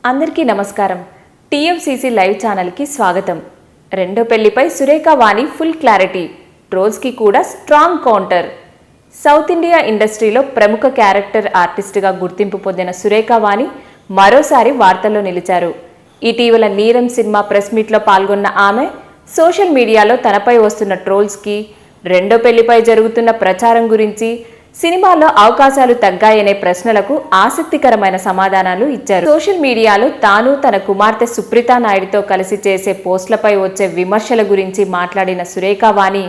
అందరికీ నమస్కారం. TFCC live ఛానల్కి స్వాగతం. రెండో పెళ్లిపై సురేఖ వాణి ఫుల్ క్లారిటీ, ట్రోల్స్కి కూడా స్ట్రాంగ్ కౌంటర్. సౌత్ ఇండియా ఇండస్ట్రీలో ప్రముఖ క్యారెక్టర్ ఆర్టిస్టుగా గుర్తింపు పొందిన సురేఖ వాణి మరోసారి వార్తల్లో నిలిచారు. ఇటీవల నీరం సినిమా ప్రెస్ మీట్లో పాల్గొన్న ఆమె సోషల్ మీడియాలో తనపై వస్తున్న ట్రోల్స్కి, రెండో పెళ్లిపై జరుగుతున్న ప్రచారం గురించి, సినిమాల్లో అవకాశాలు తగ్గాయనే ప్రశ్నలకు ఆసక్తికరమైన సమాధానాలు ఇచ్చారు. సోషల్ మీడియాలో తాను తన కుమార్తె సుప్రీతా నాయుడుతో కలిసి చేసే పోస్టులపై వచ్చే విమర్శల గురించి మాట్లాడిన సురేఖ వాణి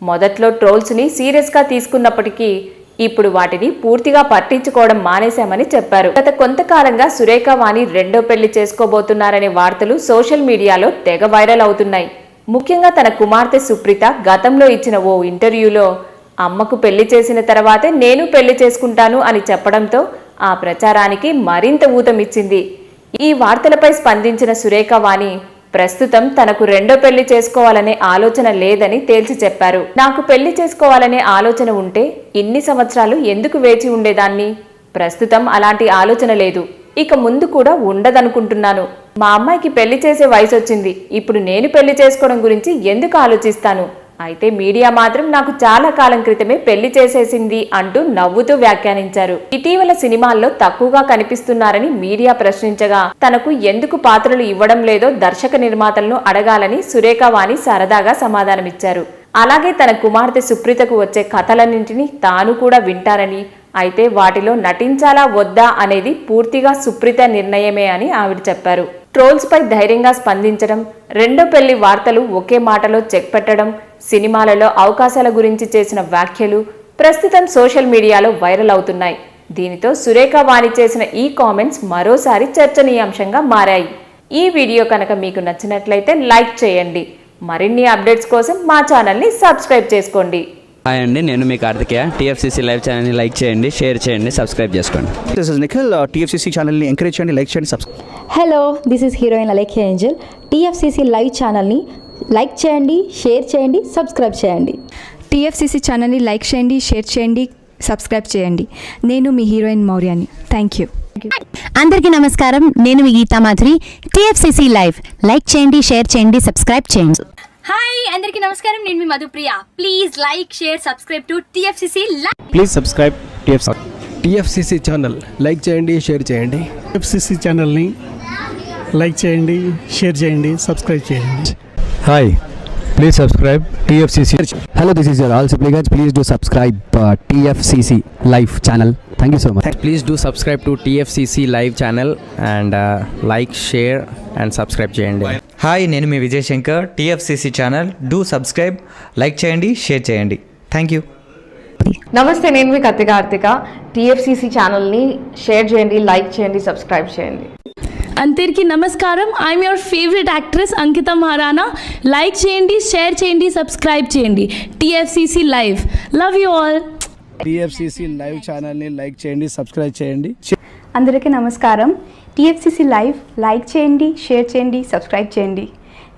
మొదట్లో ట్రోల్స్ని సీరియస్గా తీసుకున్నప్పటికీ ఇప్పుడు వాటిని పూర్తిగా పట్టించుకోవడం మానేశామని చెప్పారు. గత కొంతకాలంగా సురేఖ వాణి రెండో పెళ్లి చేసుకోబోతున్నారనే వార్తలు సోషల్ మీడియాలో తెగ వైరల్ అవుతున్నాయి. ముఖ్యంగా తన కుమార్తె సుప్రీత గతంలో ఇచ్చిన ఓ ఇంటర్వ్యూలో అమ్మకు పెళ్లి చేసిన తర్వాతే నేను పెళ్లి చేసుకుంటాను అని చెప్పడంతో ఆ ప్రచారానికి మరింత ఊతమిచ్చింది. ఈ వార్తలపై స్పందించిన సురేఖ వాణి ప్రస్తుతం తనకు రెండో పెళ్లి చేసుకోవాలనే ఆలోచన లేదని తేల్చి చెప్పారు. నాకు పెళ్లి చేసుకోవాలనే ఆలోచన ఉంటే ఇన్ని సంవత్సరాలు ఎందుకు వేచి ఉండేదాన్ని? ప్రస్తుతం అలాంటి ఆలోచన లేదు, ఇక ముందు కూడా ఉండదనుకుంటున్నాను. మా అమ్మాయికి పెళ్లి చేసే వయసు వచ్చింది, ఇప్పుడు నేను పెళ్లి చేసుకోవడం గురించి ఎందుకు ఆలోచిస్తాను? అయితే మీడియా మాత్రం నాకు చాలా కాలం క్రితమే పెళ్లి చేసేసింది అంటూ నవ్వుతూ వ్యాఖ్యానించారు. ఇటీవల సినిమాల్లో తక్కువగా కనిపిస్తున్నారని మీడియా ప్రశ్నించగా తనకు ఎందుకు పాత్రలు ఇవ్వడం లేదో దర్శక నిర్మాతలను అడగాలని సురేఖ వాణి సరదాగా సమాధానమిచ్చారు. అలాగే తన కుమార్తె సుప్రీతకు వచ్చే కథలన్నింటినీ తాను కూడా వింటారని, అయితే వాటిలో నటించాలా వద్దా అనేది పూర్తిగా సుప్రీత నిర్ణయమే అని ఆవిడ చెప్పారు. ట్రోల్స్ పై ధైర్యంగా స్పందించడం, రెండో పెళ్లి వార్తలు ఒకే మాటలో చెక్ పెట్టడం, సినిమాలలో అవకాశాల గురించి చేసిన వ్యాఖ్యలు ప్రస్తుతం సోషల్ మీడియాలో వైరల్ అవుతున్నాయి. దీనితో సురేఖ వాణి చేసిన ఈ కామెంట్స్ మరోసారి చర్చనీయాంశంగా మారాయి. ఈ వీడియో కనుక మీకు నచ్చినట్లయితే లైక్ చేయండి. మరిన్ని అప్డేట్స్ కోసం మా ఛానల్ని సబ్స్క్రైబ్ చేసుకోండి. హాయ్ అండి, నేను మీ కార్తికేయ. టీఎఫ్సీసీ లైవ్ ఛానల్ని లైక్ చేయండి, షేర్ చేయండి, సబ్స్క్రైబ్ చేసుకోండి. This is Nikhil. టీఎఫ్సీసీ ఛానల్ని ఎంకరేజ్ చేయండి, లైక్ చేయండి, subscribe. Hello, this is heroine Alekhya Angel. TFCC live ఛానల్ని లైక్ చేయండి, షేర్ చేయండి, సబ్స్క్రైబ్ చేయండి. టీఎఫ్సీసీ ఛానల్ని లైక్ చేయండి, షేర్ చేయండి, సబ్స్క్రైబ్ చేయండి. నేను మీ హీరోయిన్ మౌర్యాని. Thank you. అందరికీ నమస్కారం, నేను మీ Geetha Madhuri. TFCC live like చేయండి, షేర్ చేయండి, సబ్స్క్రైబ్ చేయండి. హాయ్ అందరికీ నమస్కారం, నేను మీ Madhupriya. Please like, share, subscribe to TFCC live. Please subscribe TFCC channel like చేయండి, షేర్ చేయండి. టీఎఫ్సీసీ ఛానల్ని లైక్ చేయండి, షేర్ చేయండి, సబ్స్క్రైబ్ చేయండి. Hi, please subscribe TFCC. Hello, this is your all supplicants. Please do subscribe TFCC live channel. Thank you so much. Please do subscribe to TFCC live channel and like, share and subscribe చేయండి. Hi, నేను మీ Vijay Shankar. TFCC channel do subscribe, like చేయండి, share చేయండి. Thank you. నమస్తే, నేను మీ Karthika. TFCC ఛానల్ని share చేయండి, లైక్ చేయండి, సబ్స్క్రైబ్ చేయండి. అందరికీ నమస్కారం, I'm your favourite actress Ankitha Maharana. Like చేయండి, షేర్ చేయండి, సబ్స్క్రైబ్ చేయండి. TFCC live, love you all. TFCC live ఛానల్ని లైక్ చేయండి, సబ్స్క్రైబ్ చేయండి. అందరికీ నమస్కారం. టీఎఫ్సీసీ లైవ్ లైక్ చేయండి, షేర్ చేయండి, సబ్స్క్రైబ్ చేయండి.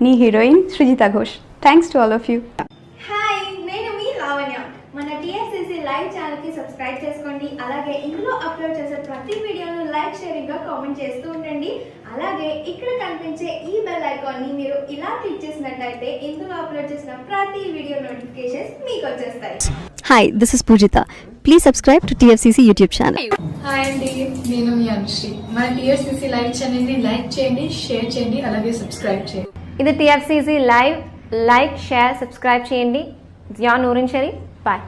నీ heroine Srujitha Ghosh. Thanks to all of you. Hi, నేను మీ లావణ్య. మన టీఎఫ్సీసీ లైవ్ ఛానల్కి సబ్స్క్రైబ్ చేసుకోండి. అలాగే ఇందులో అప్లోడ్ చేసే ప్రతి వీడియోను లైక్, షేరింగ్గా కామెంట్ చేస్తూ ఉండండి. అలాగే ఇక్కడ కనిపించే ఈ బెల్ ఐకాన్ని మీరు ఇలా క్లిక్ చేసినట్లయితే ఇందులో అప్లోడ్ చేసిన ప్రతి వీడియో నోటిఫికేషన్స్ మీకు వచ్చేస్తాయి. Hi, this is Poojitha. Please subscribe to TFCC YouTube channel. Hi అండి, నేను మీ అనుశ్రీ. మన టీఎఫ్సీసీ లైవ్ ఛానల్ని లైక్ చేయండి, షేర్ చేయండి, అలాగే సబ్స్క్రైబ్ చేయండి. ఇది TFCC live, like, share, subscribe చేయండి. Zia Noorin Sharif. Bye.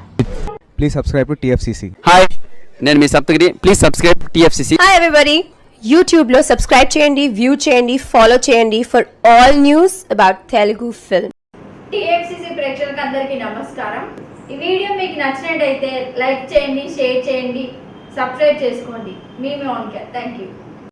Please subscribe to TFCC. Hi, నేను మీ Saptagiri. Please subscribe TFCC. Hi everybody, యూట్యూబ్లో సబ్స్క్రైబ్ చేయండి, వ్యూ చేయండి, ఫాలో చేయండి for all news about Telugu film. TFCC ప్రేక్షకులకు అందరికీ నమస్కారం. ఈ వీడియో మీకు నచ్చినట్టయితే లైక్ చేయండి, షేర్ చేయండి, సబ్స్క్రైబ్ చేసుకోండి. మీ మౌనిక. Thank you.